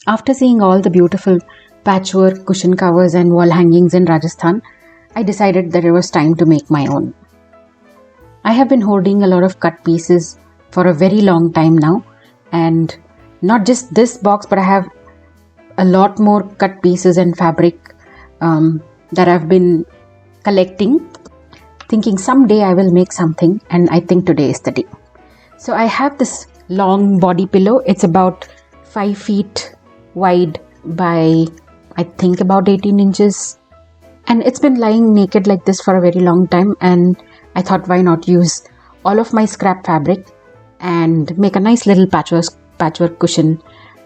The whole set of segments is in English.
After seeing all the beautiful patchwork cushion covers and wall hangings in Rajasthan, I decided that it was time to make my own. I have been hoarding a lot of cut pieces for a very long time now, and not just this box, but I have a lot more cut pieces and fabric that I've been collecting, thinking someday I will make something, and I think today is the day. So I have this long body pillow. It's about 5 feet wide by I think about 18 inches, and it's been lying naked like this for a very long time, and I thought, why not use all of my scrap fabric and make a nice little patchwork cushion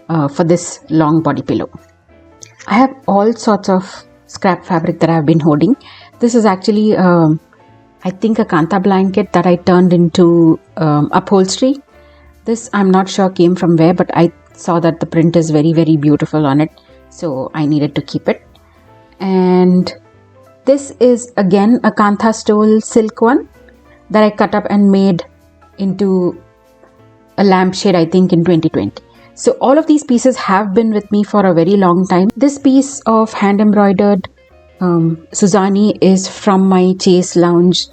for this long body pillow. I have all sorts of scrap fabric that I've been holding. This is actually I think a kanta blanket that I turned into upholstery. This I'm not sure came from where, but I saw that the print is very, very beautiful on it, so I needed to keep it. And this is again a kantha stole silk one that I cut up and made into a lampshade, I think in 2020. So all of these pieces have been with me for a very long time. This piece of hand embroidered Suzani is from my Chase Lounge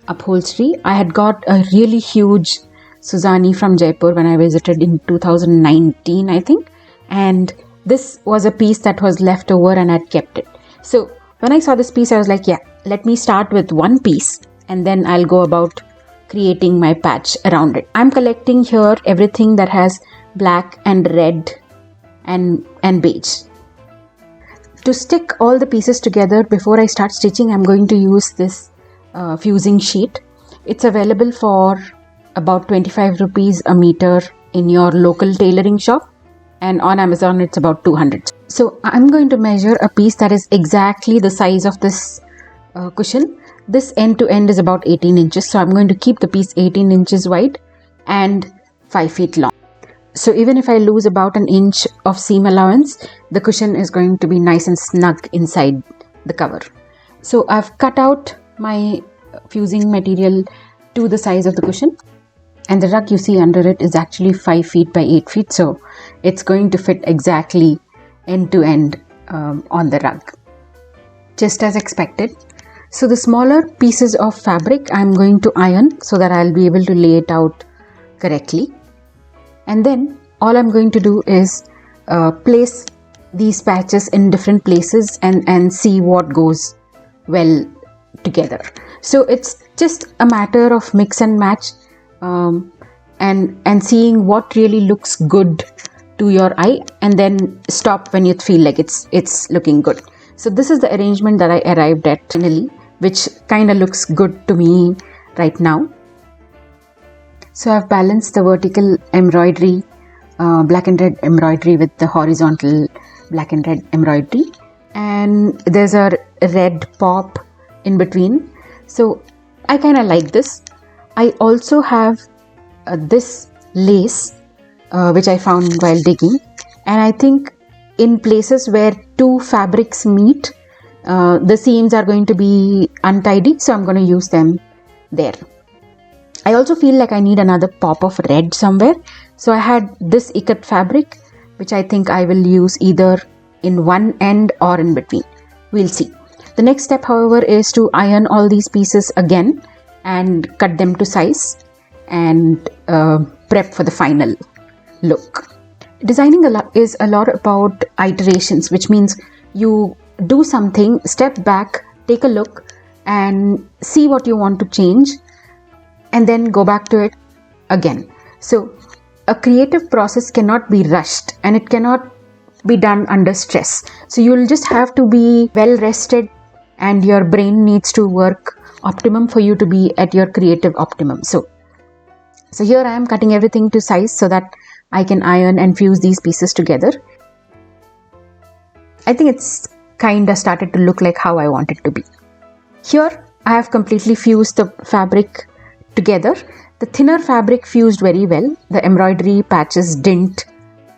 upholstery. I had got a really huge Suzani from Jaipur when I visited in 2019, I think, and this was a piece that was left over and I'd kept it. So when I saw this piece, I was like, yeah, let me start with one piece and then I'll go about creating my patch around it. I'm collecting here everything that has black and red and beige. To stick all the pieces together before I start stitching, I'm going to use this fusing sheet. It's available for about 25 rupees a meter in your local tailoring shop, and on Amazon it's about 200. So I'm going to measure a piece that is exactly the size of this cushion. This end to end is about 18 inches, so I'm going to keep the piece 18 inches wide and 5 feet long. So even if I lose about an inch of seam allowance, the cushion is going to be nice and snug inside the cover. So I've cut out my fusing material to the size of the cushion, and the rug you see under it is actually 5 feet by 8 feet, so it's going to fit exactly end to end on the rug, just as expected. So the smaller pieces of fabric I'm going to iron so that I'll be able to lay it out correctly. And then all I'm going to do is place these patches in different places and see what goes well together. So it's just a matter of mix and match and seeing what really looks good to your eye, and then stop when you feel like it's looking good. So this is the arrangement that I arrived at finally, which kind of looks good to me right now. So I've balanced the vertical embroidery, black and red embroidery, with the horizontal black and red embroidery, and there's a red pop in between. So I kind of like this. I also have this lace which I found while digging, and I think in places where two fabrics meet, the seams are going to be untidy, so I'm going to use them there. I also feel like I need another pop of red somewhere, so I had this ikat fabric, which I think I will use either in one end or in between. We'll see. The next step, however, is to iron all these pieces again and cut them to size and prep for the final look. Designing is a lot about iterations, which means you do something, step back, take a look and see what you want to change, and then go back to it again. So a creative process cannot be rushed and it cannot be done under stress. So you'll just have to be well rested and your brain needs to work optimum for you to be at your creative optimum. So here I am cutting everything to size so that I can iron and fuse these pieces together. I think it's kind of started to look like how I want it to be. Here I have completely fused the fabric together. The thinner fabric fused very well. The embroidery patches didn't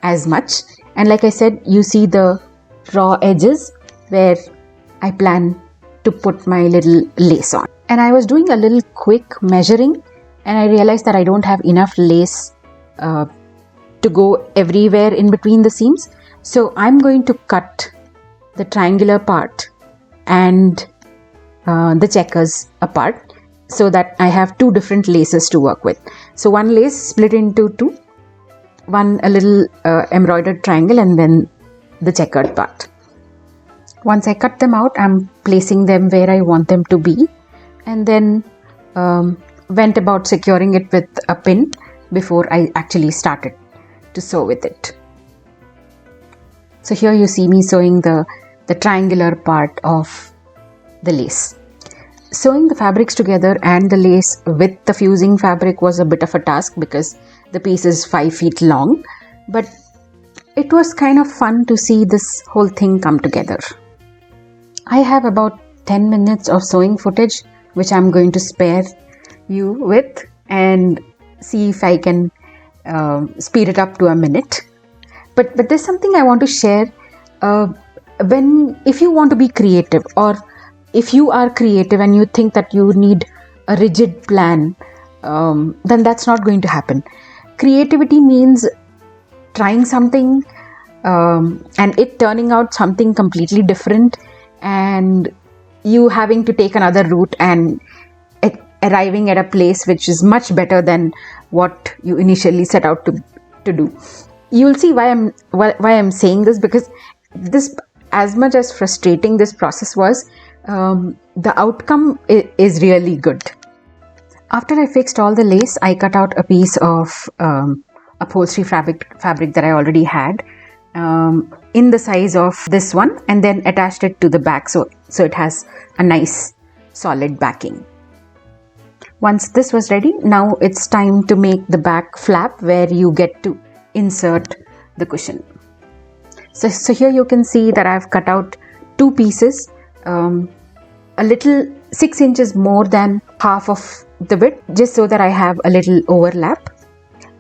as much. And like I said, you see the raw edges where I plan to put my little lace on. And I was doing a little quick measuring and I realized that I don't have enough lace to go everywhere in between the seams. So I'm going to cut the triangular part and the checkers apart so that I have two different laces to work with. So one lace split into two, one a little embroidered triangle, and then the checkered part. Once I cut them out, I'm placing them where I want them to be, and then went about securing it with a pin before I actually started to sew with it. So here you see me sewing the triangular part of the lace. Sewing the fabrics together and the lace with the fusing fabric was a bit of a task because the piece is 5 feet long, but it was kind of fun to see this whole thing come together. I have about 10 minutes of sewing footage which I'm going to spare you with and see if I can speed it up to a minute. But there's something I want to share. If you want to be creative, or if you are creative and you think that you need a rigid plan, then that's not going to happen. Creativity means trying something and it turning out something completely different, and you having to take another route and arriving at a place which is much better than what you initially set out to do. You'll see why I'm saying this, because this, as much as frustrating this process was, the outcome is really good. After I fixed all the lace, I cut out a piece of upholstery fabric that I already had in the size of this one, and then attached it to the back so it has a nice solid backing. Once this was ready, now it's time to make the back flap where you get to insert the cushion. So here you can see that I've cut out two pieces, a little 6 inches more than half of the width, just so that I have a little overlap.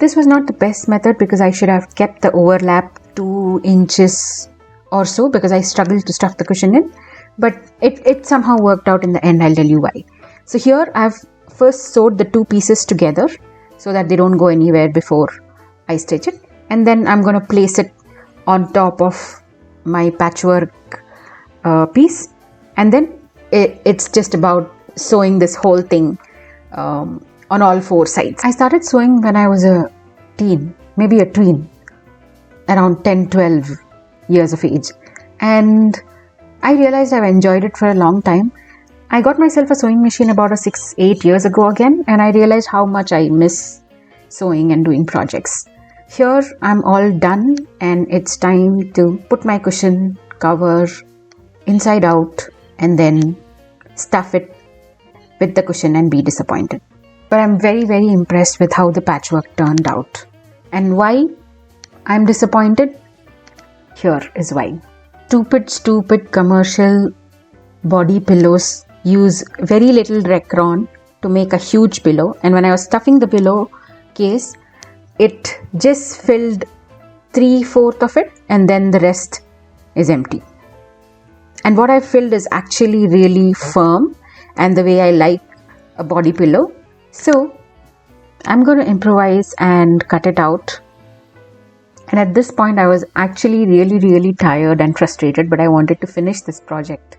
This was not the best method because I should have kept the overlap 2 inches or so, because I struggled to stuff the cushion in, but it somehow worked out in the end. I'll tell you why. So here I've first sewed the two pieces together so that they don't go anywhere before I stitch it, and then I'm going to place it on top of my patchwork piece, and then it's just about sewing this whole thing on all four sides. I started sewing when I was a teen, maybe a tween, around 10-12 years of age, and I realized I've enjoyed it for a long time. I got myself a sewing machine about 6-8 years ago again, and I realized how much I miss sewing and doing projects. Here I'm all done, and it's time to put my cushion cover inside out and then stuff it with the cushion and be disappointed. But I'm very, very impressed with how the patchwork turned out. And why I'm disappointed? Here is why. Stupid commercial body pillows use very little Recron to make a huge pillow, and when I was stuffing the pillow case, it just filled 3/4 of it, and then the rest is empty. And what I filled is actually really firm and the way I like a body pillow. So I'm going to improvise and cut it out. And at this point I was actually really, really tired and frustrated, but I wanted to finish this project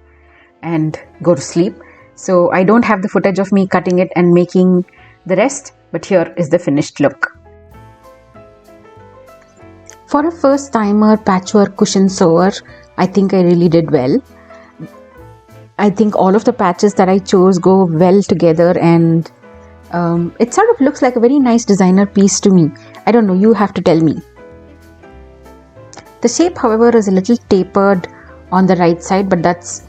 and go to sleep. So I don't have the footage of me cutting it and making the rest, but here is the finished look. For a first timer patchwork cushion sewer, I think I really did well. I think all of the patches that I chose go well together, and it sort of looks like a very nice designer piece to me. I don't know, you have to tell me. The shape, however, is a little tapered on the right side, but that's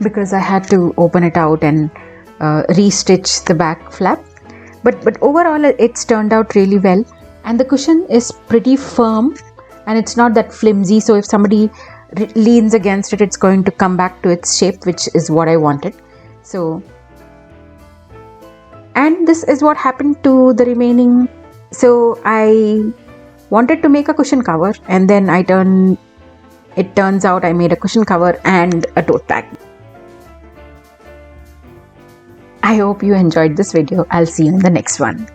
because I had to open it out and re-stitch the back flap. But overall it's turned out really well, and the cushion is pretty firm and it's not that flimsy, so if somebody leans against it, it's going to come back to its shape, which is what I wanted. So, and this is what happened to the remaining. So I wanted to make a cushion cover, and then it turns out I made a cushion cover and a tote bag. I hope you enjoyed this video. I'll see you in the next one.